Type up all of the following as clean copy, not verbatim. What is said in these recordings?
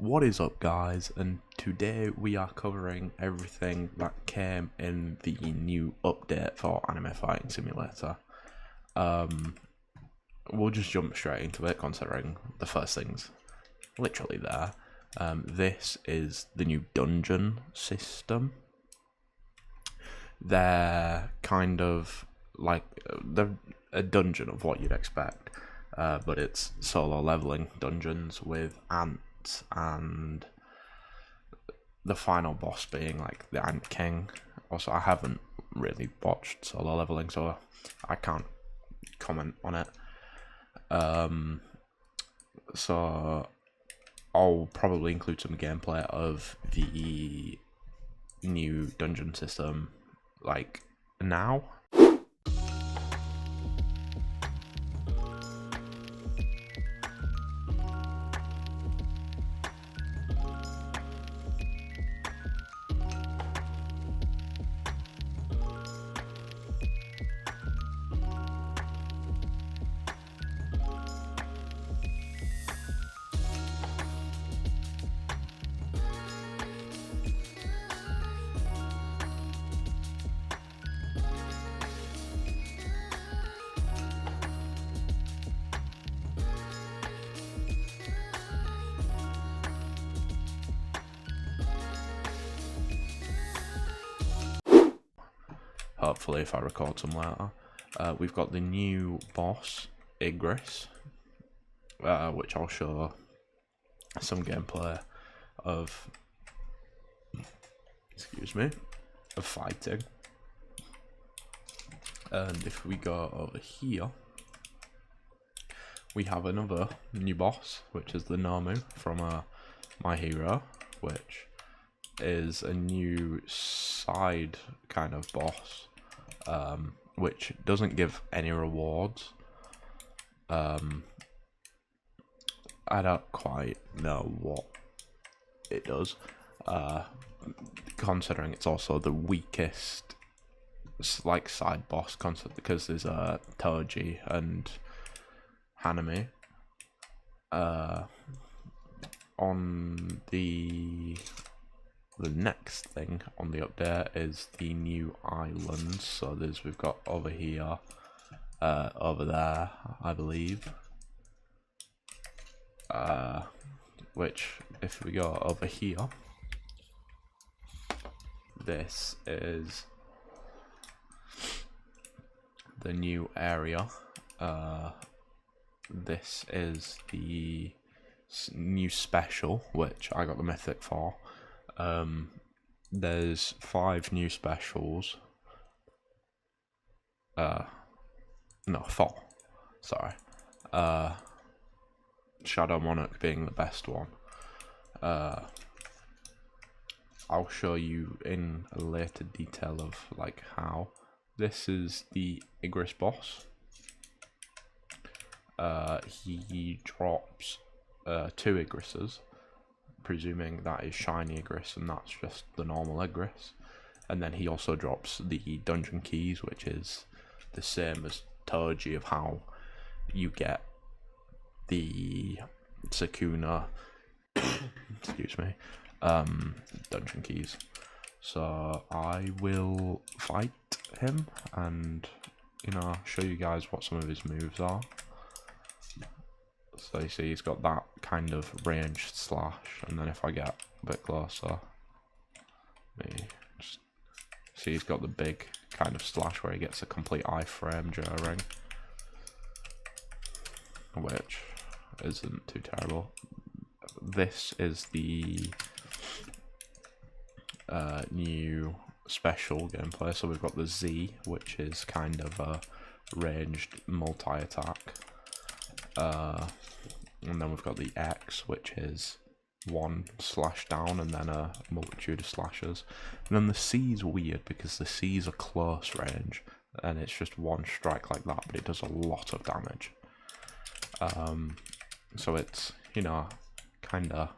What is up, guys? And today we are covering everything that came in the new update for Anime Fighting Simulator. We'll just jump straight into it, considering the first thing's literally there. This is the new dungeon system. They're kind of like they're a dungeon of what you'd expect, but it's solo leveling dungeons with ants, and the final boss being like the Ant King. Also, I haven't really watched solo leveling, so I can't comment on it. So I'll probably include some gameplay of the new dungeon system like now. Hopefully, if I record some later. We've got the new boss, Igris, which I'll show some gameplay of, of fighting. And if we go over here, we have another new boss, which is the Nomu from My Hero, which is a new side kind of boss, which doesn't give any rewards. I don't quite know what it does, considering it's also the weakest like side boss, because there's Toji and Hanami. On the next thing on the update is the new islands. So we've got over here, over there, I believe. Which, if we go over here, this is the new area. This is the new special, which I got the mythic for. There's 5 new specials. No, 4. Sorry. Shadow Monarch being the best one. I'll show you in a later detail of like how. This is the Igris boss. He drops 2 Igrises, presuming that is shiny Igris and that's just the normal Igris. And then he also drops the dungeon keys, which is the same as Toji, of how you get the Sakuna dungeon keys. So I will fight him and show you guys what some of his moves are. So you see he's got that kind of ranged slash, and then if I get a bit closer, just see he's got the big kind of slash where he gets a complete iframe during, which isn't too terrible. This is the new special gameplay. So we've got the Z, which is kind of a ranged multi-attack. And then we've got the X, which is 1 slash down and then a multitude of slashes. And then the C is weird because the C's are close range and it's just 1 strike like that, but it does a lot of damage. So it's, kind of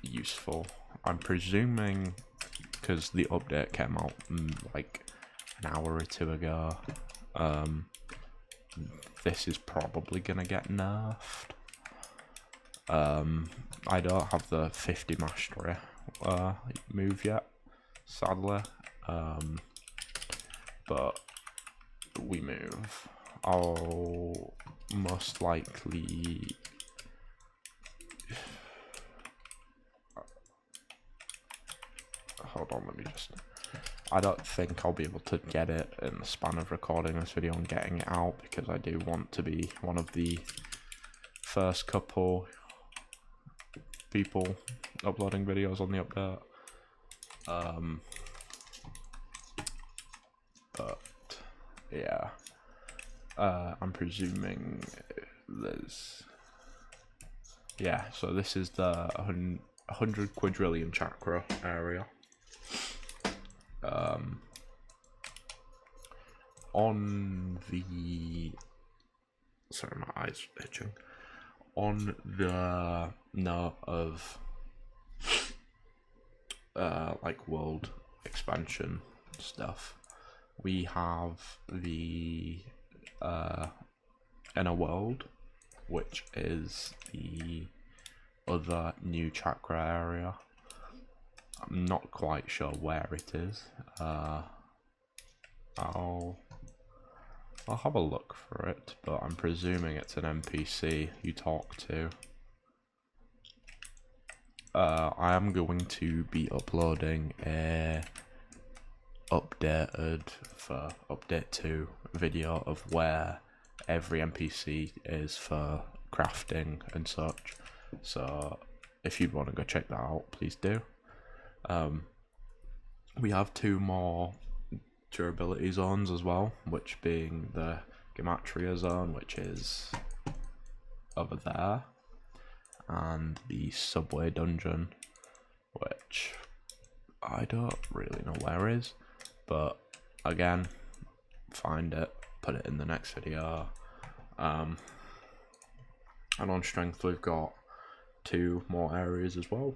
useful. I'm presuming, because the update came out like an hour or 2 ago, this is probably gonna get nerfed. I don't have the 50 mastery move yet, sadly, but we move. I'll most likely hold on, let me just, I don't think I'll be able to get it in the span of recording this video and getting it out, because I do want to be one of the first couple people uploading videos on the update. But yeah, I'm presuming there's, yeah, so this is the 100 quadrillion chakra area. On the, sorry, my eyes are itching. On the note of like world expansion stuff, we have the inner world, which is the other new chakra area. I'm not quite sure where it is. I'll have a look for it, but I'm presuming it's an NPC you talk to. I am going to be uploading a updated for update 2 video of where every NPC is for crafting and such. So if you'd want to go check that out, please do. We have 2 more durability zones as well, which being the Gematria zone, which is over there, and the subway dungeon, which I don't really know where is, but again, find it, put it in the next video. And on strength we've got 2 more areas as well,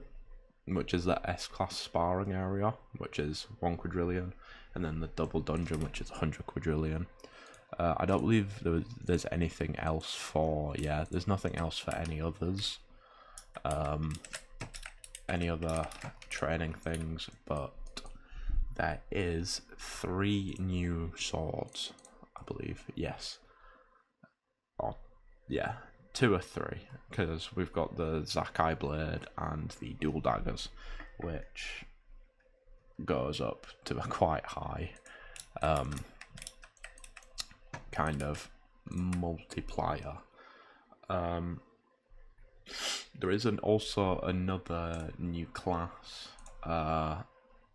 which is the S-class sparring area, which is 1 quadrillion, and then the double dungeon, which is 100 quadrillion. I don't believe there's anything else for, yeah, there's nothing else for any others, any other training things, but there is 3 new swords, I believe, yes. Or, yeah, 2 or 3, because we've got the Zakai blade and the dual daggers, which goes up to a quite high kind of multiplier. There is also another new class,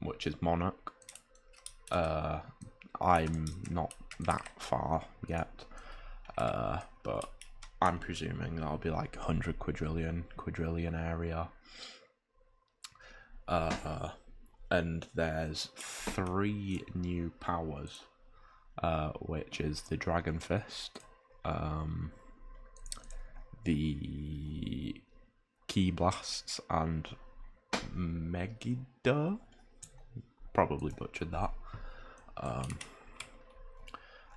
which is Monarch. I'm not that far yet, but I'm presuming that'll be like 100 quadrillion area. And there's 3 new powers, which is the Dragon Fist, the Key Blasts, and Megiddo. Probably butchered that.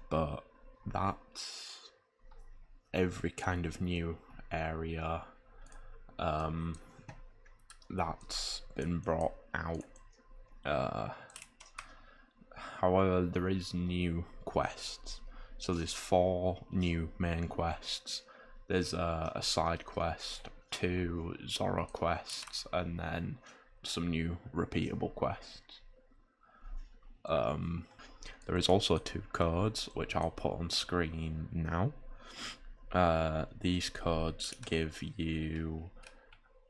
But that's every kind of new area that's been brought out. However, there is new quests. So there's 4 new main quests. There's a side quest, 2 Zora quests, and then some new repeatable quests. There is also 2 codes, which I'll put on screen now. These codes give you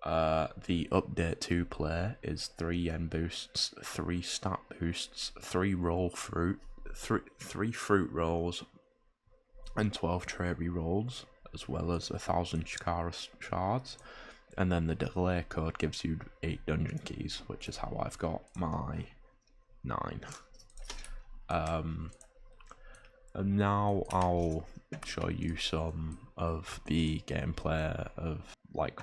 the update to play is 3 yen boosts, 3 stat boosts, 3 roll fruit, 3 fruit rolls, and 12 tray rerolls, as well as 1,000 Shikara shards. And then the delay code gives you 8 dungeon keys, which is how I've got my 9. And now I'll show you some of the gameplay of like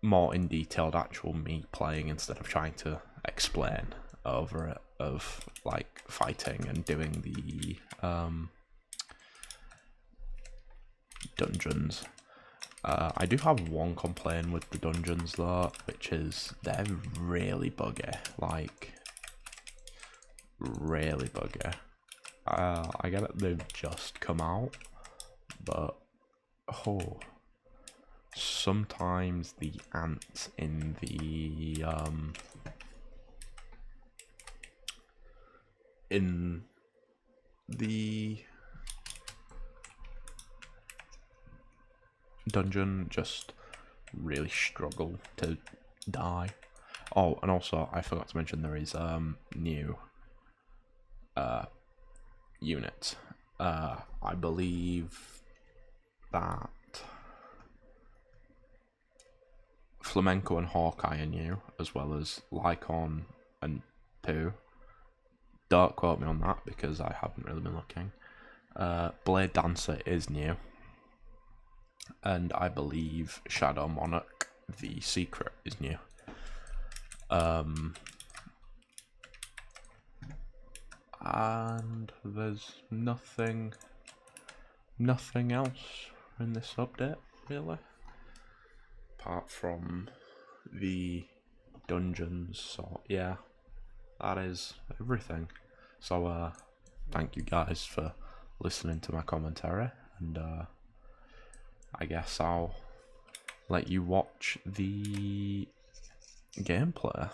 more in detailed actual me playing instead of trying to explain over it, of like fighting and doing the dungeons. I do have one complaint with the dungeons though, which is they're really buggy, like really buggy. I get it, they've just come out, but sometimes the ants in the dungeon just really struggle to die. Oh, and also I forgot to mention there is new units. I believe that Flamenco and Hawkeye are new, as well as Lycon and Pooh. Don't quote me on that because I haven't really been looking. Blade Dancer is new, and I believe Shadow Monarch, the secret, is new. And there's nothing else in this update really, apart from the dungeons. So yeah, that is everything. So thank you guys for listening to my commentary, and I guess I'll let you watch the gameplay.